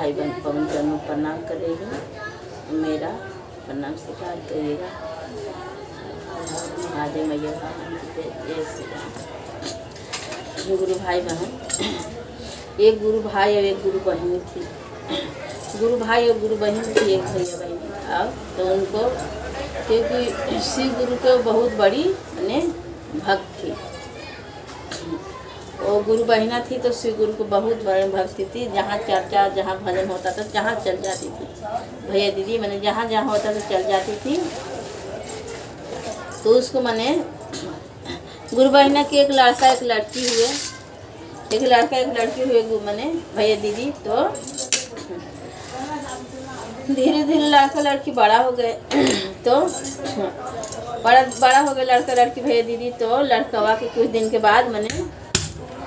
भाई बहन पवन चरणों प्रणाम करेगा, मेरा प्रणाम स्वीकार करिएगा। महादेव मैया जय श्री राम। गुरु भाई बहन, एक गुरु भाई और एक गुरु बहन थी। गुरु भाई और गुरु बहन थी, एक भैया बहन। अब तो उनको, क्योंकि शिव गुरु के बहुत बड़ी मैंने भक्त थी, और गुरु बहिना थी तो शिव गुरु को बहुत बड़ी भक्ति थी। जहाँ चर्चा, जहाँ भजन होता था, जहाँ चल जाती थी। भैया दीदी मैंने जहाँ जहाँ होता था चल जाती थी। तो उसको मैंने गुरु बहिना की एक लड़का एक लड़की हुए, एक लड़का एक लड़की हुए मैंने भैया दीदी। तो धीरे धीरे लड़का लड़की बड़ा हो गए। तो बड़ा हो गया लड़का लड़की भैया दीदी। तो लड़कवा के कुछ दिन के बाद मैंने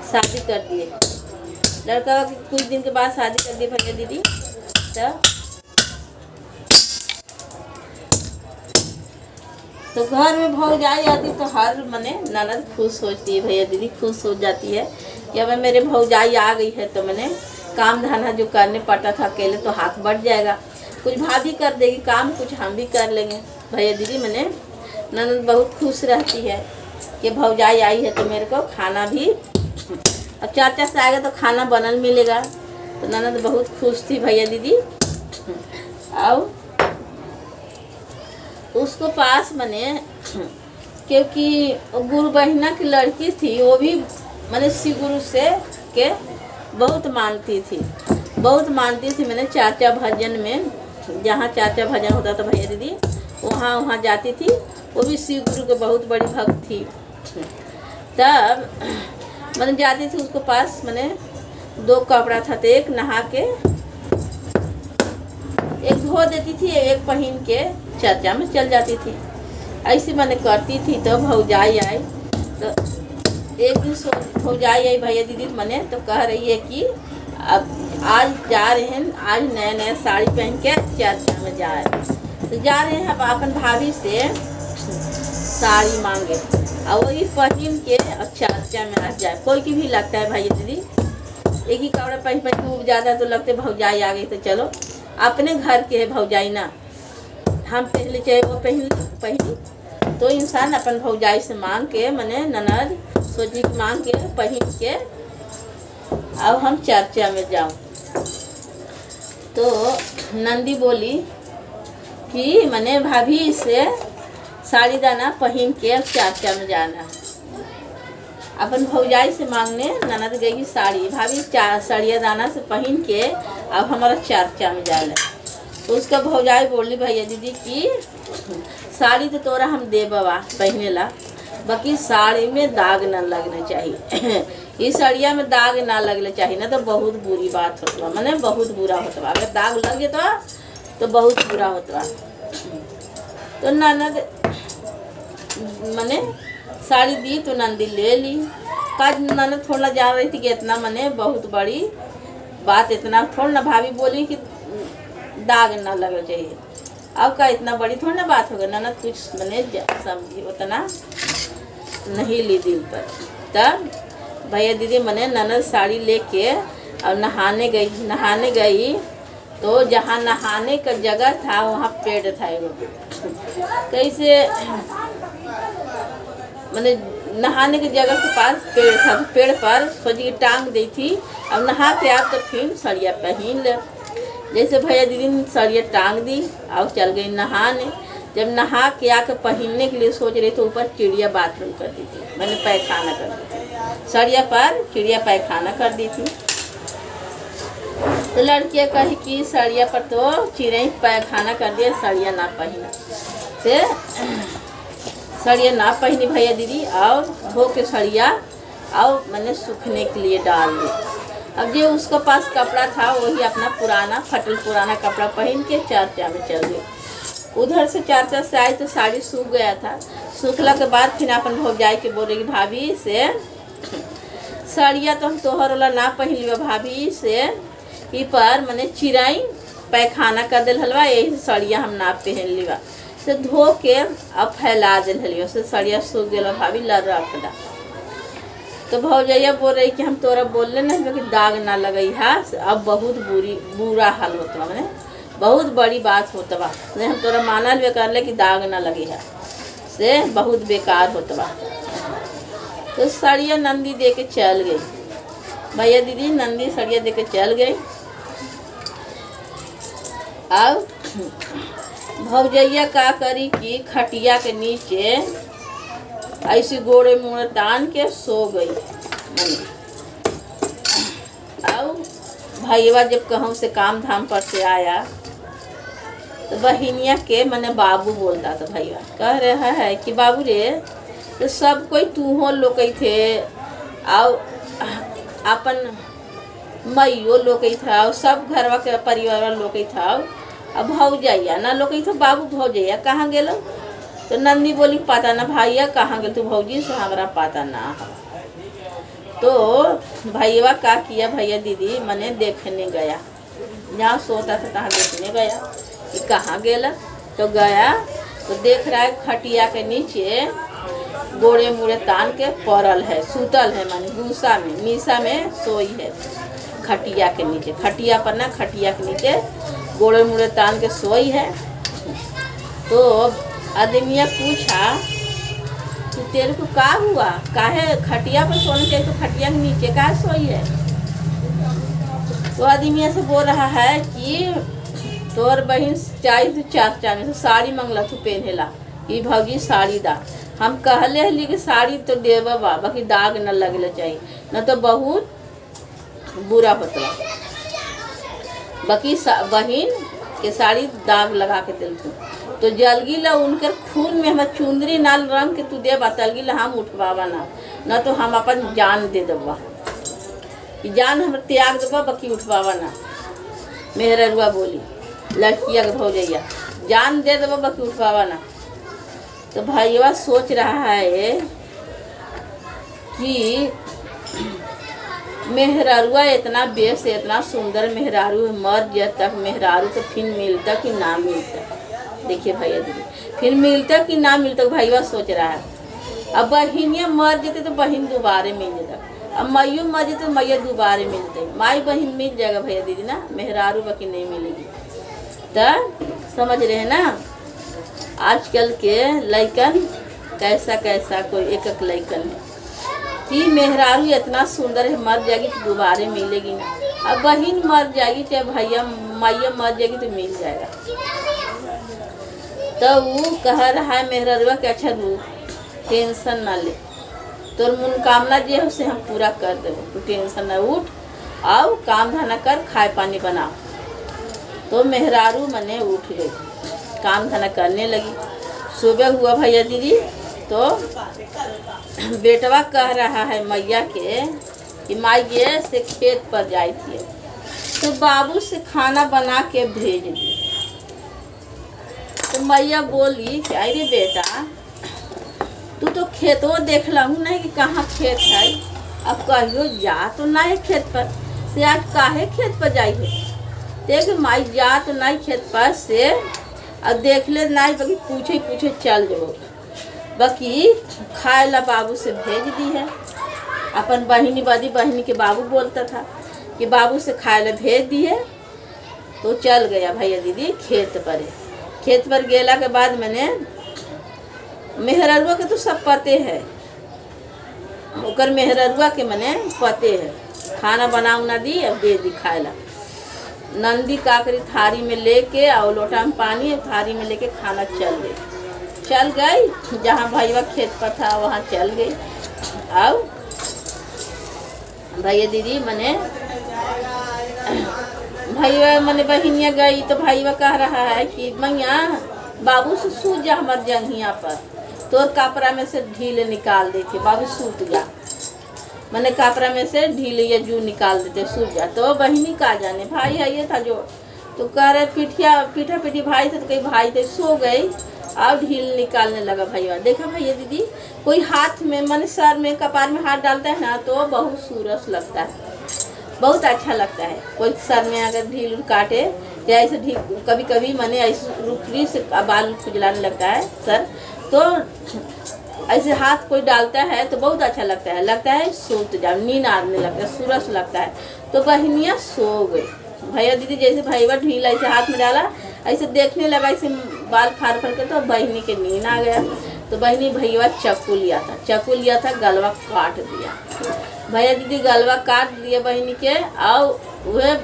शादी कर दिए। लड़का के कुछ दिन के बाद शादी कर दी भैया दीदी। तो घर में भौजाई आती तो हर मने ननद खुश होती है, भैया दीदी खुश हो जाती है कि अब मेरे भौजाई आ गई है। तो मैंने काम धाना जो करने पड़ता था अकेले तो हाथ बढ़ जाएगा, कुछ भाभी कर देगी काम, कुछ हम भी कर लेंगे। भैया दीदी मैंने ननद बहुत खुश रहती है कि भौजाई आई है तो मेरे को खाना भी, अब चाचा से आएगा तो खाना बनल मिलेगा। तो ननद बहुत खुश थी भैया दीदी। अब उसको पास मैंने, क्योंकि गुरु बहिना की लड़की थी, वो भी मैंने शिव गुरु से के बहुत मानती थी, बहुत मानती थी। मैंने चाचा भजन में, जहाँ चाचा भजन होता था भैया दीदी वहाँ जाती थी। वो भी शिव गुरु के बहुत बड़ी भक्त थी। तब मैंने जाती थी उसको पास, मैंने 2 कपड़ा था तो एक नहा के, एक धो देती थी, एक पहन के चर्चा में चल जाती थी। ऐसी मैंने करती थी। तो भौजाई आई, तो एक दिन भौजाई आई भैया दीदी मैंने, तो कह रही है कि अब आज जा रहे हैं, आज नया नया साड़ी पहन के चर्चा में जा रहे हैं। तो जा रहे हैं अब अपन भाभी से साड़ी मांगे, और वही पहन के और चर्चा में आ जाए। कोई की भी लगता है भैया दीदी, एक ही कपड़ा पहन के उब जाता तो लगते भौजाई आ गई। तो चलो अपने घर के है भौजाई ना, हम पहले चाहे वो पहनी। तो इंसान अपन भौजाई से मांग के, मैंने ननद सोची मांग के पहन के अब हम चर्चा में जाऊं। तो नंदी बोली कि मैंने भाभी से साड़ी दाना पहन के चर्चा में जाना। अपन भौजाई से मांगने ननद गई साड़ी, भाभी साड़िया दाना से पहन के अब हमारा चर्चा में जाना। तो उसका भौजाई बोली भैया दीदी की साड़ी तो तोरा हम दे बाबा पहने ला, बाकी साड़ी में दाग ना लगना चाहिए। इस साड़िया में दाग ना लगना चाहिए, ना तो बहुत बुरी बात होता, मैंने बहुत बुरा होता। अगर दाग लगे तो बहुत बुरा होता। तो ननद मैंने साड़ी दी तो नंदी ले ली। काज ननद थोड़ा जा रही थी कि इतना मैंने बहुत बड़ी बात, इतना थोड़ा ना भाभी बोली कि दाग ना लगना चाहिए। अब का इतना बड़ी थोड़ा ना बात होगा। ननद कुछ मैंने समझी, उतना नहीं ली दिल पर। तब भैया दीदी मैंने ननद साड़ी लेके और नहाने गई। तो जहाँ नहाने का जगह था वहाँ पेड़ था एगो। कैसे मैंने नहाने की जगह के पास पेड़ था, तो पेड़ पर सोची टांग दी थी। अब नहा के आप तो फिर सड़िया पहन ले। जैसे भैया दीदी ने सड़िया टांग दी और चल गई नहाने। जब नहा के आकर पहनने के लिए सोच रही तो ऊपर चिड़िया बाथरूम कर दी थी, मैंने पैखाना कर दी थी। सड़िया पर चिड़िया पैखाना कर दी थी। तो लड़कियाँ कही कि सड़िया पर तो चिड़िया पैखाना कर दिया, सड़िया ना पहना। से सड़िया ना पहनी भैया दीदी, और धो के सड़िया और मैंने सूखने के लिए डाल दी। अब जो उसके पास कपड़ा था वही अपना पुराना फटल पुराना कपड़ा पहन के चर्चा में चल गई। उधर से चर्चा से आई तो साड़ी सूख गया था। सूखला के बाद फिर अपन भौजाई के बोलेगी भाभी से साड़िया तो हम तोहर वाला ना पहन लिया, भाभी से ई पर मैंने चिराई पैखाना कर दिल हलवा, यही साड़िया हम ना पहन लिया। से धो के अब फैला दिल हलियो, से साड़िया सूख गया भाभी लड़ रख दा। तो भौजैया बोल रही कि हम तोरा बोलले नहीं कि दाग ना लगई है। अब बहुत बुरा हाल होता मैंने बहुत बड़ी बात होता बा। हम तोरा मानल वे कर ले कि दाग ना लगी है से बहुत बेकार होता बा। तो सड़िया नंदी दे के चल गई। भैया दीदी नंदी सड़िया दे के चल गई। अब भौजैया का करी कि खटिया के नीचे ऐसी गोड़े मुँह तान के सो गई। अब भैया जब कहूँ से काम धाम पर से आया तो बहिनिया के मने बाबू बोलता था। भैया कह रहा है कि बाबू रे तो सब कोई तू हो लोग थे और अपन मैयो लोग था और सब घरवा के परिवार लोग था। अब भौजैया ना लोग था बाबू भौजैया कहाँ गेलो। तो नंदी बोली पता ना भैया कहाँ गेल तू भौजी से हमारा पता ना है। तो भैया का किया भैया दीदी मने देखने गया जहाँ सोता था तहाँ देखने गया कि कहाँ गेला। तो गया तो देख रहा है खटिया के नीचे गोड़े मुड़े तान के पड़ल है सूतल है माने गुस्सा में मीसा में सोई है खटिया के नीचे। खटिया पर ना खटिया के नीचे गोड़े मुड़े तान के सोई है। तो आदमिया पूछा कि तेरे को का हुआ काहे खटिया पर सोना चाहिए तो खटिया के नीचे का सोई है। तो आदमिया से बोल रहा है कि तोर बहन चाहिए तो चाचा में से साड़ी मंगला तू पहनेला कि भौजी साड़ी दा। हम कहले हली कि साड़ी तो देवा बाबा की दाग न लगले चाहिए न तो बहुत बुरा होता। बाकी बहन के साड़ी दाग लगा के दिल तू तो जलगी ला उनकर खून में हमार चुंदरी नाल रंग के तू दे बतलगी ला हम उठवावा ना न तो हम अपन जान दे देवा कि जान हम त्याग देवा बाकी उठवावा ना। मेहररुआ बोली लड़किया के भौजैया जान दे देवा बाकी उठवावा ना। तो भैया सोच रहा है कि मेहरारुआ इतना बेस इतना सुंदर मेहरारू मर जाए तक मेहरारू तो फिर मिलता कि ना मिलता। देखिए भैया दीदी फिर मिलता कि ना मिलता भैया सोच रहा है। अब बहनिया मर जाते तो बहन दोबारे मिल जाता। अब मैयो मर जाते तो मैया दोबारे मिलते माई बहन मिल जाएगा भैया दीदी ना मेहरारू बाकी नहीं मिलेगी। तो समझ रहे ना आजकल के लइकन कैसा कैसा कोई एक एक लइकन है कि मेहरारू इतना सुंदर है मर जाएगी तो दोबारे मिलेगी ना। अब बहन मर जाएगी चाहे भैया मैया मर जाएगी तो मिल जाएगा। तो वो कह रहा है मेहरारूआ के अच्छा रू टेंशन ना ले तोर मनोकामना जो है उसे हम पूरा कर देंगे तू टेंशन ना उठ आओ काम धंधा कर खाए पानी बना। तो मेहरारू मने उठ गई काम धंधा करने लगी। सुबह हुआ भैया दीदी तो बेटवा कह रहा है मैया के कि माइये से खेत पर जाई थी तो बाबू से खाना बना के भेज दी। तो मैया बोली कि अरे बेटा तू तो खेतों देख लूँ नहीं कि कहाँ खेत है। अब कहियो जा तो नहीं खेत पर से आज काहे खेत पर जाई है। देख माई जा तो नहीं खेत पर से अब देख ले नहीं बाकी पूछे चल जाओ बाकी खाए ला बाबू से भेज दी है। अपन बहिनी बदी बहिनी के बाबू बोलता था कि बाबू से खाए ला भेज दी है। तो चल गया भैया दीदी खेत पर गेला के बाद मैंने मेहररुआ के तो सब पते है ओकर मेहररुआ के मैंने पते है खाना बना उना दी अब दे दी खाए ला। नंदी काकरी थारी में लेके और लोटा में पानी और थारी में लेके खाना चल गई जहाँ भैया खेत पर था वहाँ चल गई। और भैया दीदी मने बहिनिया गई तो भैया कह रहा है कि मैया बाबू से सूत जा हमार जंघिया पर तोर कपड़ा में से ढील निकाल देते बाबू सूत जा मैंने कपड़ा में से ढील या जू निकाल देते सूत जा। तो बहिनी का जाने भाई है ये था जो तो कह रहे पीठा पीठी भाई थे तो कहीं भाई थे सो गई और ढील निकालने लगा भैया। देखा भैया दीदी कोई हाथ में मन सर में कपार में हाथ डालता है ना तो बहुत सूरस लगता है बहुत अच्छा लगता है। कोई सर में अगर ढील काटे या ऐसे ढील कभी कभी मैंने ऐसे रुखरी से बाल खुजलाने लगता है सर तो ऐसे हाथ कोई डालता है तो बहुत अच्छा लगता है सोते जाओ, नींद आने लगता है, सूरज लगता है। तो बहनियाँ सो गई। भैया दीदी जैसे भैया ढीला ऐसे हाथ में डाला, ऐसे देखने लगा, ऐसे बाल फाड़ फाड़ के, तो बहनी के नींद आ गया। तो बहनी भैया चाकू लिया था, गलवा काट दिया। भैया दीदी गलवा काट दिया बहनी के, और वह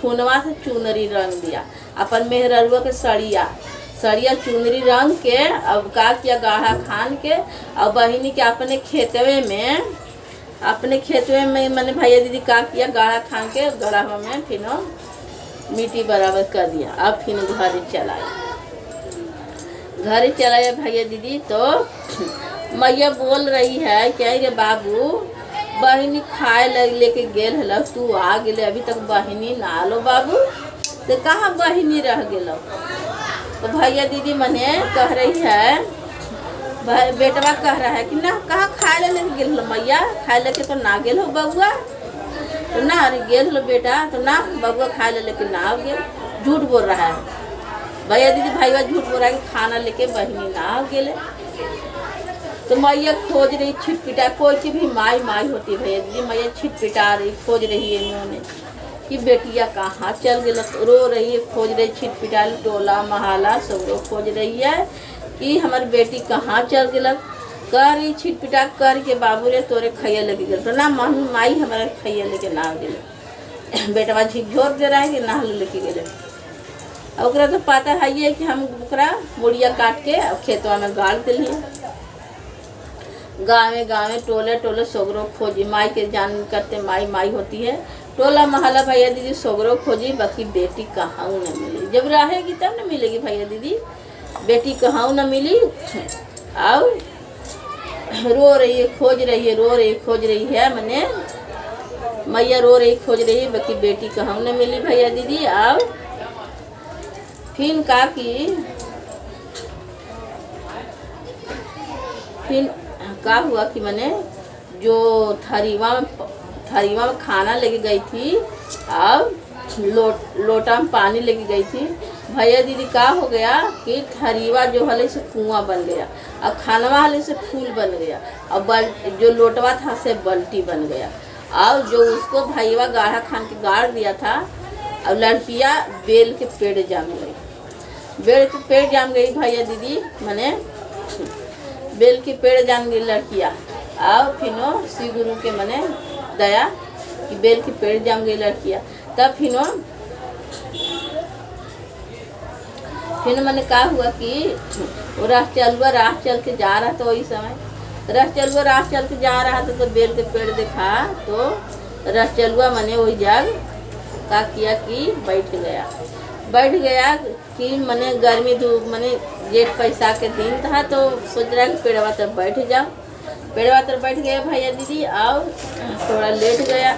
खूनवा से चुनरी रंग दिया अपन मेहररुआ के सड़िया चुनरी रंग के। अब का किया, गाढ़ा खान के, और बहनी के अपने खेतवे में मैंने भैया दीदी का किया, गाढ़ा खान के गढ़ा में फिर मिट्टी बराबर कर दिया। अब फिर घर चलाया भैया दीदी। तो मैया बोल रही है क्या रे बाबू, बहनी खाए लेके गेल हल, तू आ गेले, अभी तक बहनी ना लो बाबू, तो कहाँ बहनी रह गेलो। तो भैया दीदी मने कह रही है, बेटवा कह रहा है कि ना कहाँ खाए लेके गेल हो मैया, खाए लेके तो ना गेल हो बबुआ, तो ना अरे गेल हो बेटा, तो ना बबुआ खाए लेके ना गेल। झूठ बोल रहा है भैया दीदी, भैया झूठ बोल रहा है कि खाना लेके बहनी ना गेले। तो मैया खोज रही छिटपिटा, कोई की भी माई होती है भैया दीदी, मैया छिटपिटा रही, खोज रही है इन्होंने कि बेटिया कहाँ चल गई, रो रही है, खोज रही, छिटपिटा, टोला महला सब लोग खोज रही है कि हमारी बेटी कहाँ चल गई। कह रही छिटपिटा कर के, बाबू रे तोरे खैया लेके गए, तो ना माई हमारा खैया लेके ना गए। बेटवा झिकझोर दे रहा है कि ना लेके गए। ओकरा तो पता है कि हम ओकरा मुड़िया काट के खेतवा में गाड़ दिलिए। गाँव टोले सोगरो खोजी, माई के जान करते माई होती है, टोला महला भैया दीदी सोगरो खोजी, बाकी बेटी कहाँ न मिली। जब रहेगी तब न मिलेगी भैया दीदी, बेटी कहाँ न मिली। और रो रही है, खोज रही है मैंने मैया रो रही खोज रही है, बाकी बेटी कहाँ न मिली भैया दीदी। और फिर का कि फिर का हुआ कि मैंने जो थरीवा में खाना लेके गई थी, और लोटा में पानी लेके गई थी भैया दीदी, का हो गया कि थरीवा जो हले से कुआं बन गया, और खानवा हले से फूल बन गया, और जो लोटवा था से बल्टी बन गया। और जो उसको भैया गाढ़ा खान के गाड़ दिया था, और लड़कियाँ बेल के पेड़ जाम गई भैया दीदी, मैंने बेल के पेड़ जान गई लड़कियाँ। और फिर श्री गुरु के मने दया कि बेल के पेड़ जाम गई लड़कियाँ। तब फिर मैंने कहा हुआ कि वो राह चल के जा रहा था, वही समय राह चल के जा रहा था, तो बेल के पेड़ देखा, तो राह चलुआ मैंने वही जग का किया कि बैठ गया कि मैंने गर्मी धूप मैंने जेठ पैसा के दिन था, तो सोच रहा कि पेड़वा तर बैठ जाओ। पेड़वा तर बैठ गया भैया दीदी, और थोड़ा लेट गया।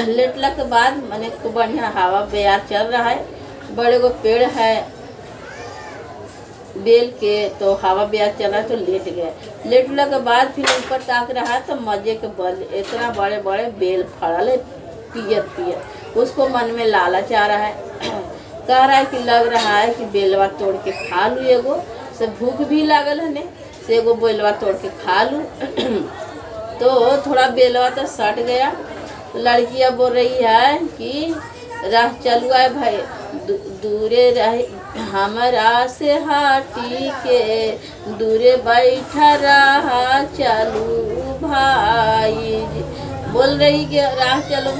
लेटला के बाद मैंने खूब बढ़िया हवा बेयार चल रहा है, बड़े को पेड़ है बेल के, तो हवा बेयार चल रहा है, तो लेट गया। लेटला के बाद फिर ऊपर ताक रहा, तो मजे के बल इतना बड़े बड़े बेल फड़ल है, पियर। उसको मन में लालच आ रहा है, कह रहा है कि लग रहा है कि बेलवा तोड़ के खा लूँ, एगो से भूख भी लागल है ने, से एगो बेलवा तोड़ के खा लूँ। तो थोड़ा बेलवा तो सट गया। लड़कियाँ बोल रही है कि राह चलुआ है भाई, दूरे रहे हमरा से हाटी के, दूरे बैठा रहा चलू भाई। बोल रही कि राह चलो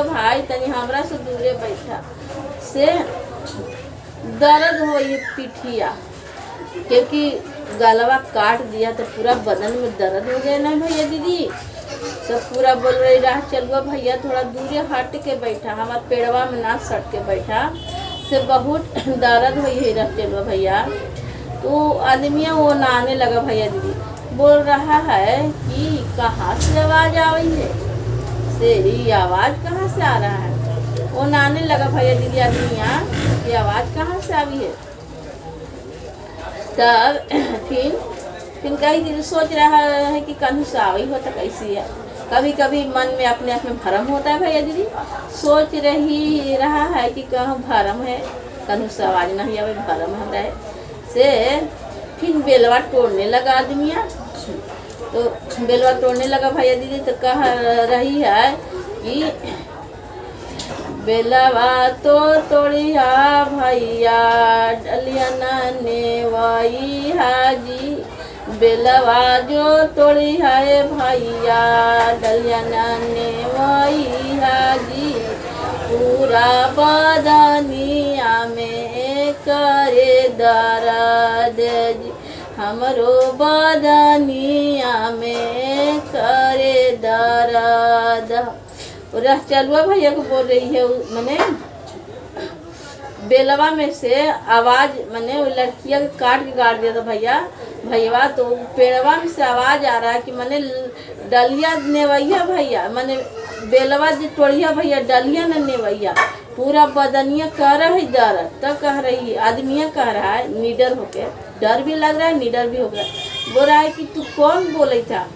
भाई, तनी हमरा से दूरे बैठा, से दर्द हो ये पिठिया, क्योंकि गलवा काट दिया तो पूरा बदन में दर्द हो गया ना भैया दीदी। तो पूरा बोल रही राह चलुआ भैया थोड़ा दूरे हट के बैठा, हमारे पेड़वा में ना सट के बैठा, से बहुत दर्द हुई है राह चलुआ भैया। तो आदमी वो नहाने लगा भैया दीदी, बोल रहा है कि कहाँ से आवाज़ आ रही है, से ये आवाज़ कहाँ से आ रहा है। वो नहाने लगा भैया दीदी आदमिया, ये आवाज़ कहाँ से आई है। तब फिर कहीं सोच रहा है कि कहीं से आई हो तो कैसी है। कभी कभी मन में अपने आप में भरम होता है भैया दीदी, सोच रहा है कि कहाँ भरम है, कहीं से आवाज़ नहीं आवे, भरम हो रहा है। से फिर बेलवा तोड़ने लगा आदमिया। तो बेलवा तोड़ने लगा भैया दीदी, तो कह रही है कि बेलवा तो तोड़िया भैया डलिया ने वही हाजी, बेलवा जो तोड़ी है भैया डलिया ने वही हाजी, पूरा बदनिया में करे दर्द जी, हमरो बदनिया में करे दर्द। रह चलुआ भैया को बोल रही है, मैंने बेलवा में से आवाज, मैंने वो लड़किया के काट के गाड़ दिया था भैया, तो पेड़वा में से आवाज आ रहा है कि मैंने डलिया नेवैया भैया, मैंने बेलवा जो तोड़िया भैया डलिया न नेवैया, पूरा बदनिया कह रहा है दर्द। तब कह रही है आदमिया कह रहा है निडर होके, डर भी लग रहा है निडर भी हो गया, बोल रहा है कि तू कौन बोले था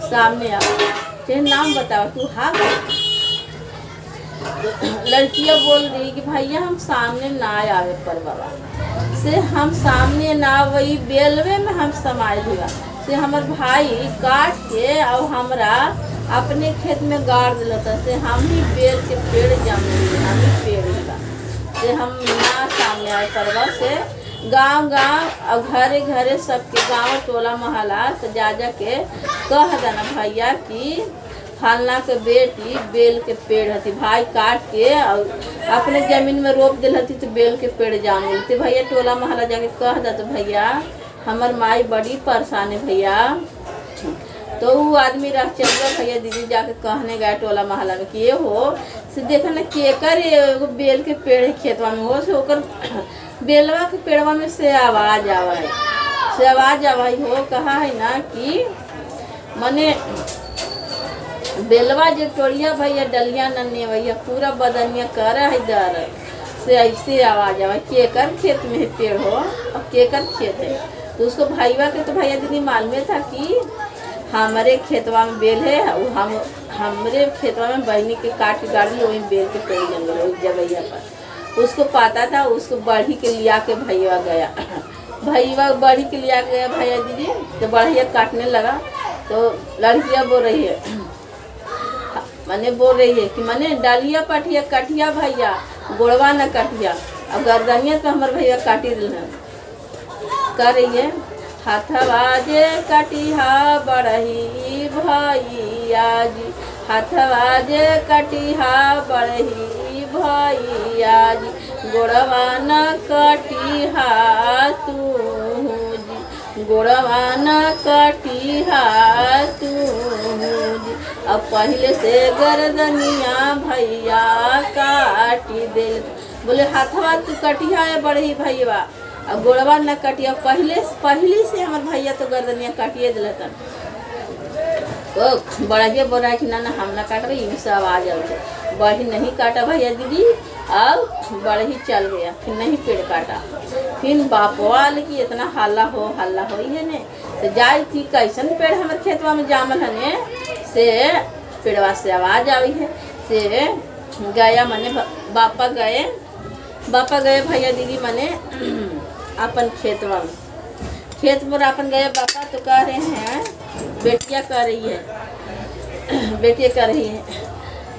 सामने आ, तेरा नाम बताओ तू। हाँ लड़कियां बोल रही कि भैया हम सामने ना आवे पर बाबा से, हम सामने ना वही बेलवे में हम समाये हुआ से, हमार भाई काट के और हमरा अपने खेत में गाड़ दिलता से, हम ही बेल के पेड़ जम हम ही पेड़ लगा से, हम ना सामने आए परवा से। गांव और घरे घरे सबके गांव टोला मोहल्ला से जा के कह देना भैया कि फलना के बेटी बेल के पेड़ हती, भाई काट के और अपने जमीन में रोप दिल हती, तो बेल के पेड़ जान मिलते भैया। टोला मोहल्ला जाके कह दे तो भैया हमार माई बड़ी परेशान है भैया। तो वो आदमी रह चल गया भैया दीदी जाके कहने गया टोला मोहल्ला में कि ये हो से देखा ना केकर एगो बेल के पेड़ है खेतवा में, हो से होकर बेलवा के पेड़वा में से आवाज आवा है, से आवाज आवाई हो कहा है ना कि मने बेलवा जो तोड़िया भैया डलिया नन्हे भैया पूरा बदनिया कर है दर्द से, ऐसे आवाज आवा केकर खेत में पेड़ हो और केकर खेत है। तो उसको भाईवा के तो भैया दीदी मालूम था कि हमारे खेतवा में बेल है, वो हमरे खेतवा में बहनी के काट के गाड़ी वही बेल के पेड़ जंगल वही जगैया पर, उसको पता था। उसको बढ़ी के लिया के भैया गया, भैया बढ़ी के लिया गया भैया दीदी, तो बढ़िया काटने लगा। तो लड़कियाँ बोल रही है मैंने बोल रही है कि मैंने डालिया पटिया कटिया भैया गोड़वा न कटिया, अब गर्दनिया तो हमारे भैया काटी रही कर रही है। हाथवाजे कटिहा बढ़ही भैया जी, हाथवाजे कटिहा बढ़ही भैया जी, गोड़वा न कटिहा तू जी, गोड़वा न कटिहा तू जी, अब पहले से गर्दनिया भैया काटी दे। बोले हाथवा तू कटिया है बढ़ी भैया, अब गोड़वा न कटिया, पहले से हमारे भैया तो गर्दनिया काटिए दिल तन। तो बढ़िया बोल रहा है कि ना हम ना काट रही, सब आवाज आते बढ़ी नहीं काटा भैया दीदी, अब बढ़ी चल गया, फिर नहीं पेड़ काटा। फिर बापवा की इतना हल्ला हो ही है ने, तो जाई थी कैसन पेड़ हमारे खेतवा में जामल है ने, से पेड़वा से आवाज आई है से गया मने बापा गए भैया दीदी मने अपन खेतवा में, खेत पर अपन गए बापा। तो कह रहे हैं बेटिया कह रही है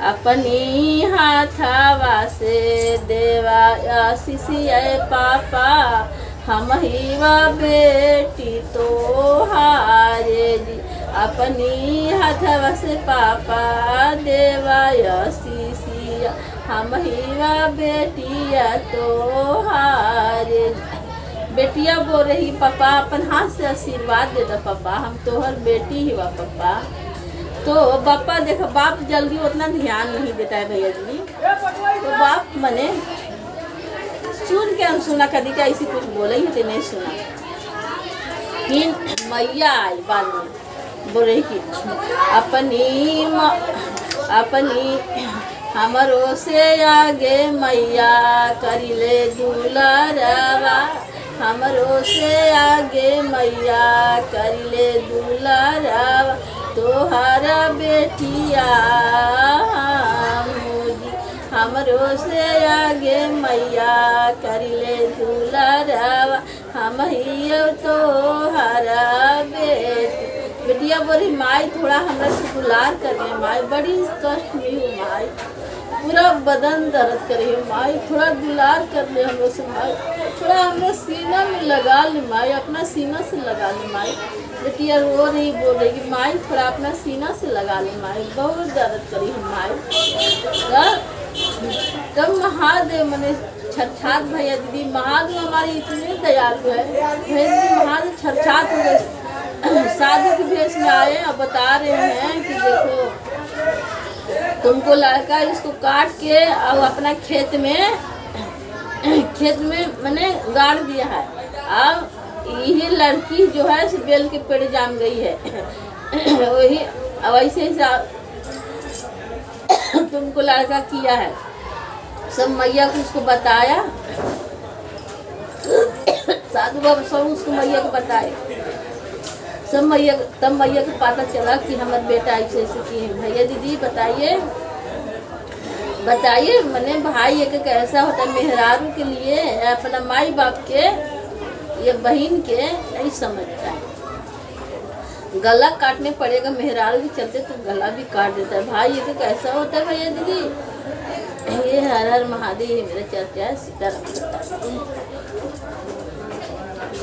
अपनी हाथवा से देवा आशीषिया पापा, हम ही वा बेटी तो हारे जी, अपनी हाथवा से पापा देवा आशीषिया, हम ही वा बेटिया तो हारे। बेटिया बोल रही पापा अपन हाथ से आशीर्वाद दे दो पापा, हम तोहर बेटी ही वा पापा। तो पापा देखो बाप जल्दी उतना ध्यान नहीं देता है भैया जी, तो बाप मने सुन के अनसुना कदी का ऐसी कुछ बोले ही तो नहीं सुना। फिर मैया आई बाद में बोल रही कि अपनी हमरो से आगे मैया करी ले दुलारावा, हमरो से आगे मैया करी ले दुलारावा, तोहरा बेटिया मुझी, हमरो से आगे मैया करी ले दुलारावा, हम ही तो हरा बेटिया बोली माई थोड़ा हमरा से दुलार करिए माई, बड़ी कष्ट में हूँ माई, पूरा बदन दर्द करिए माई, थोड़ा दुलार कर ले हम लोग से माई, थोड़ा हमरा सीना में लगा ले माई, अपना सीना से लगा ले माई। बेटिया रो रही बोल रही कि माई थोड़ा अपना सीना से लगा ले माई, बहुत दर्द करी हम माई। तब महादेव मने छरछात भैया दीदी, महादेव हमारे इतने दयालु है भैया दीदी, महादेव छरछात हो गए, शादी के भेष में आए और बता रहे हैं कि देखो तुमको लड़का इसको काट के और अपना खेत में मैंने गाड़ दिया है, अब यही लड़की जो है इस बेल के पेड़ जाम गई है वही वैसे ही तुमको लड़का किया है। सब मैया को उसको बताया, साधु बाबा सब उसको मैया को बताए, सब मैया, तब मैया को पता चला कि हमारा बेटा ऐसे ऐसे किए हैं। भैया दीदी बताइए मैंने भाई एक कैसा होता है, मेहरारू के लिए अपना माई बाप के ये बहन के नहीं समझता है, गला काटने पड़ेगा, मेहरारू के चलते तो गला भी काट देता है। भाई एक कैसा होता है भैया दीदी। ये हर हर महादेव मेरा चर्चा है, सीताराम।